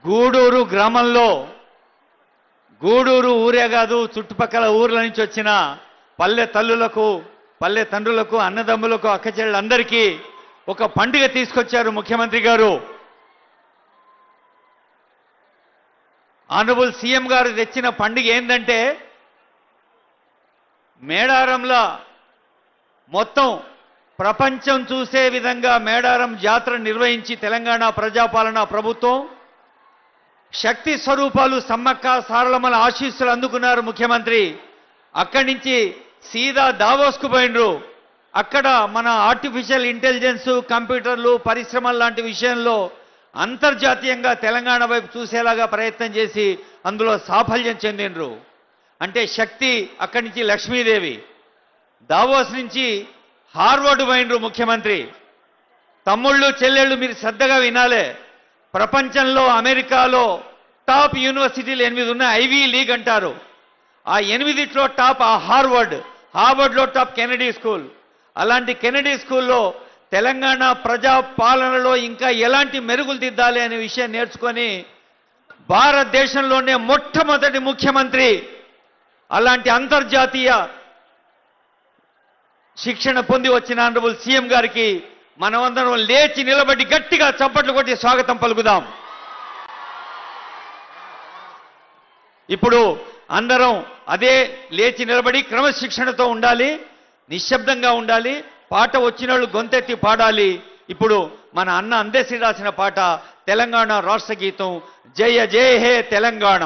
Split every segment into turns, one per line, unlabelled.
గూడూరు గ్రామంలో గూడూరు ఊరే కాదు చుట్టుపక్కల ఊర్ల నుంచి వచ్చిన పల్లె తల్లులకు పల్లె తండ్రులకు అన్నదమ్ములకు అక్కచెల్లెలందరికీ ఒక పండుగ తీసుకొచ్చారు ముఖ్యమంత్రి గారు. ఆనరబుల్ సీఎం గారు తెచ్చిన పండుగ ఏంటంటే మేడారంలో మొత్తం ప్రపంచం చూసే విధంగా మేడారం జాతర నిర్వహించి తెలంగాణ ప్రజాపాలన ప్రభుత్వం శక్తి స్వరూపాలు సమ్మక్క సారలమ్మల ఆశీస్సులు అందుకున్నారు ముఖ్యమంత్రి. అక్కడి నుంచి సీదా దావోస్కు పోయినరు. అక్కడ మన ఆర్టిఫిషియల్ ఇంటెలిజెన్స్ కంప్యూటర్లు పరిశ్రమలు లాంటి విషయంలో అంతర్జాతీయంగా తెలంగాణ వైపు చూసేలాగా ప్రయత్నం చేసి అందులో సాఫల్యం చెందినరు. అంటే శక్తి అక్కడి నుంచి లక్ష్మీదేవి. దావోస్ నుంచి హార్వర్డ్ పోయినరు ముఖ్యమంత్రి. తమ్ముళ్ళు చెల్లెళ్ళు మీరు శ్రద్ధగా వినాలే. ప్రపంచంలో అమెరికాలో టాప్ యూనివర్సిటీలు 8 ఉన్నాయి. ఐవీ లీగ్ అంటారు. ఆ 8లో టాప్ హార్వర్డ్లో టాప్ కెనడీ స్కూల్. అలాంటి కెనడీ స్కూల్లో తెలంగాణ ప్రజా పాలనలో ఇంకా ఎలాంటి మెరుగులు దిద్దాలి అనే విషయం నేర్చుకొని భారతదేశంలోనే మొట్టమొదటి ముఖ్యమంత్రి అలాంటి అంతర్జాతీయ శిక్షణ పొంది వచ్చిన ఆనరబుల్ సీఎం గారికి మనమందరం లేచి నిలబడి గట్టిగా చప్పట్లు కొట్టి స్వాగతం పలుకుదాం. ఇప్పుడు అందరం అదే లేచి నిలబడి క్రమశిక్షణతో ఉండాలి, నిశ్శబ్దంగా ఉండాలి, పాట వచ్చిన వాళ్ళు గొంతెత్తి పాడాలి. ఇప్పుడు మన అన్న అందేశ్రీ రాసిన పాట తెలంగాణ రాష్ట్ర గీతం జయ జయ హే తెలంగాణ.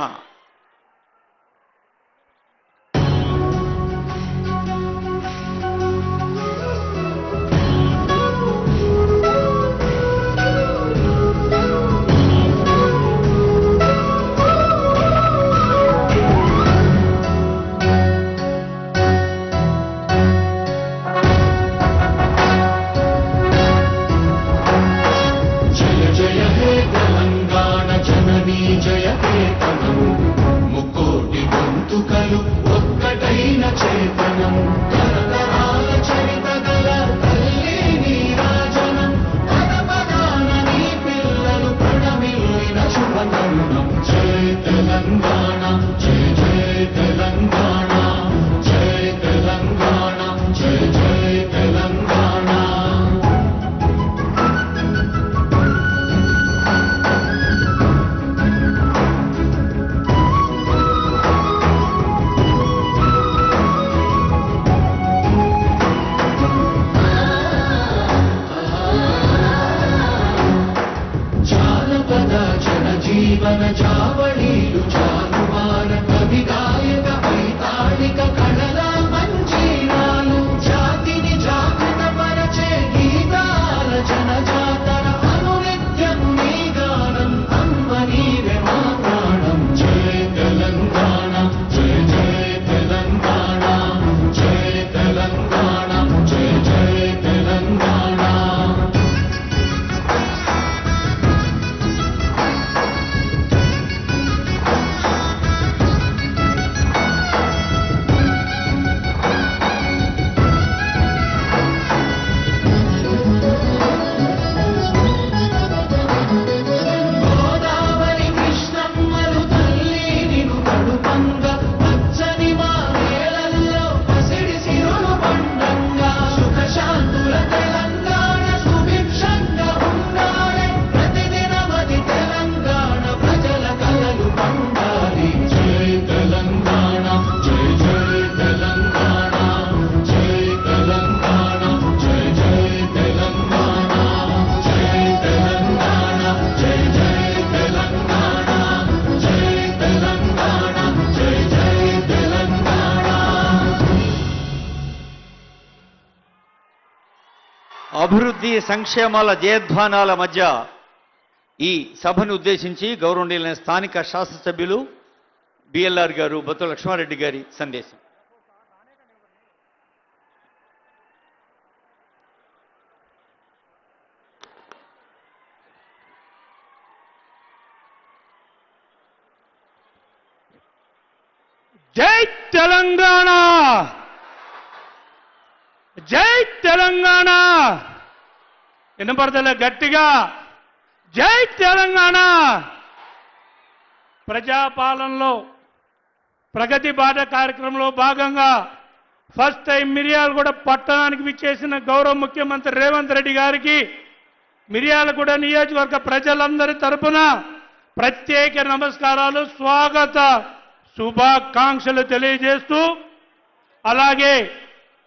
అభివృద్ధి సంక్షేమాల జయధ్వానాల మధ్య ఈ సభను ఉద్దేశించి గౌరవనీయులైన స్థానిక శాసనసభ్యులు బిఎల్ఆర్ గారు బొత్స లక్ష్మారెడ్డి గారి సందేశం.
జై తెలంగాణ, జై తెలంగాణ. వినపడతలే గట్టిగా, జై తెలంగాణ. ప్రజాపాలనలో ప్రగతి బాట కార్యక్రమంలో భాగంగా ఫస్ట్ టైం మిర్యాలగూడ పట్టణానికి విచ్చేసిన గౌరవ ముఖ్యమంత్రి రేవంత్ రెడ్డి గారికి మిర్యాలగూడ నియోజకవర్గ ప్రజలందరి తరపున ప్రత్యేక నమస్కారాలు, స్వాగత శుభాకాంక్షలు తెలియజేస్తూ, అలాగే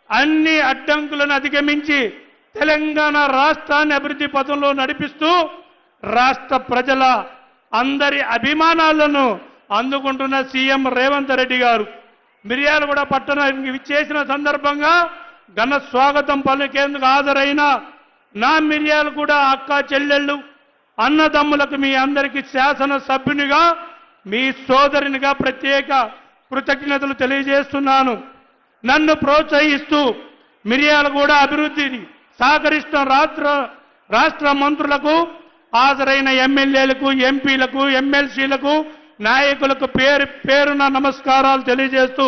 అన్ని అడ్డంకులను అధిగమించి తెలంగాణ రాష్ట్రాన్ని అభివృద్ధి పథంలో నడిపిస్తూ రాష్ట్ర ప్రజల అందరి అభిమానాలను అందుకుంటున్న సీఎం రేవంత్ రెడ్డి గారు మిర్యాలగూడ పట్టణానికి విచ్చేసిన సందర్భంగా ఘన స్వాగతం పలికేందుకు హాజరైన నా మిర్యాలగూడ అక్క చెల్లెళ్ళు అన్నదమ్ములకు మీ అందరికీ శాసనసభ్యునిగా మీ సోదరునిగా ప్రత్యేక కృతజ్ఞతలు తెలియజేస్తున్నాను. నన్ను ప్రోత్సహిస్తూ మిర్యాలగూడ అభివృద్ధిని సహకరిస్తున్న రాష్ట్ర మంత్రులకు, హాజరైన ఎమ్మెల్యేలకు, ఎంపీలకు, ఎమ్మెల్సీలకు, నాయకులకు పేరు పేరున నమస్కారాలు తెలియజేస్తూ,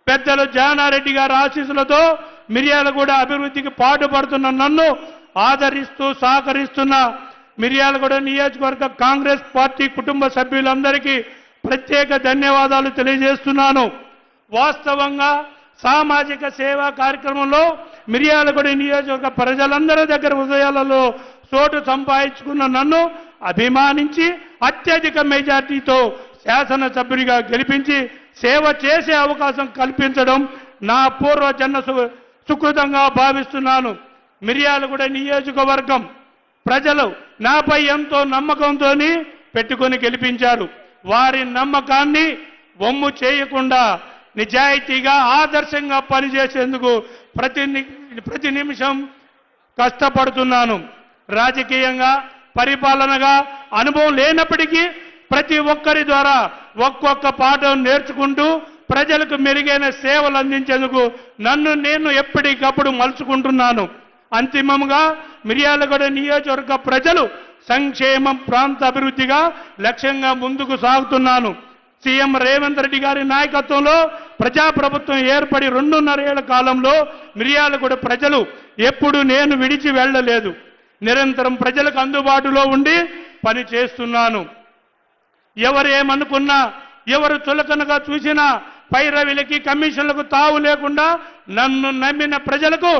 పెద్దలు జానారెడ్డి గారి ఆశీస్సులతో మిర్యాలగూడ అభివృద్ధికి పాటుపడుతున్న నన్ను ఆదరిస్తూ సహకరిస్తున్న మిర్యాలగూడ నియోజకవర్గ కాంగ్రెస్ పార్టీ కుటుంబ సభ్యులందరికీ ప్రత్యేక ధన్యవాదాలు తెలియజేస్తున్నాను. వాస్తవంగా సామాజిక సేవా కార్యక్రమంలో మిర్యాలగూడ నియోజకవర్గ ప్రజలందరి దగ్గర హృదయాలలో చోటు సంపాదించుకున్న నన్ను అభిమానించి అత్యధిక మెజార్టీతో శాసనసభ్యునిగా గెలిపించి సేవ చేసే అవకాశం కల్పించడం నా పూర్వజన్మ సుకృతంగా భావిస్తున్నాను. మిర్యాలగూడ నియోజకవర్గం ప్రజలు నాపై ఎంతో నమ్మకంతో పెట్టుకొని గెలిపించారు. వారి నమ్మకాన్ని వమ్ము చేయకుండా నిజాయితీగా ఆదర్శంగా పనిచేసేందుకు ప్రతి నిమిషం కష్టపడుతున్నాను. రాజకీయంగా, పరిపాలనగా అనుభవం లేనప్పటికీ ప్రతి ఒక్కరి ద్వారా ఒక్కొక్క పాఠం నేర్చుకుంటూ ప్రజలకు మెరుగైన సేవలు అందించేందుకు నన్ను నేను ఎప్పటికప్పుడు మలుచుకుంటున్నాను. అంతిమంగా మిర్యాలగూడ నియోజకవర్గ ప్రజలు సంక్షేమం, ప్రాంత అభివృద్ధిగా లక్ష్యంగా ముందుకు సాగుతున్నాను. సీఎం రేవంత్ రెడ్డి గారి నాయకత్వంలో ప్రజాప్రభుత్వం ఏర్పడి 2.5 ఏళ్ల కాలంలో మిర్యాలగూడ ప్రజలు ఎప్పుడు నేను విడిచి వెళ్ళలేదు. నిరంతరం ప్రజలకు అందుబాటులో ఉండి పని చేస్తున్నాను. ఎవరేమనుకున్నా, ఎవరు చులకనగా చూసినా పైరవిలకి, కమిషన్లకు తావు లేకుండా నన్ను నమ్మిన ప్రజలకు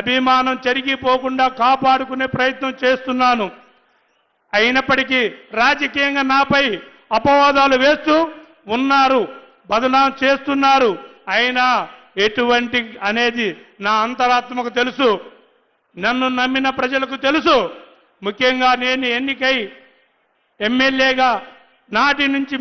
అభిమానం చెరిగిపోకుండా కాపాడుకునే ప్రయత్నం చేస్తున్నాను. అయినప్పటికీ రాజకీయంగా నాపై అపవాదాలు వేస్తూ ఉన్నారు, బదనాం చేస్తున్నారు. అయినా ఎటువంటి అనేది నా అంతరాత్మకు తెలుసు, నన్ను నమ్మిన ప్రజలకు తెలుసు. ముఖ్యంగా నేను ఎన్నికై ఎమ్మెల్యేగా నాటి నుంచి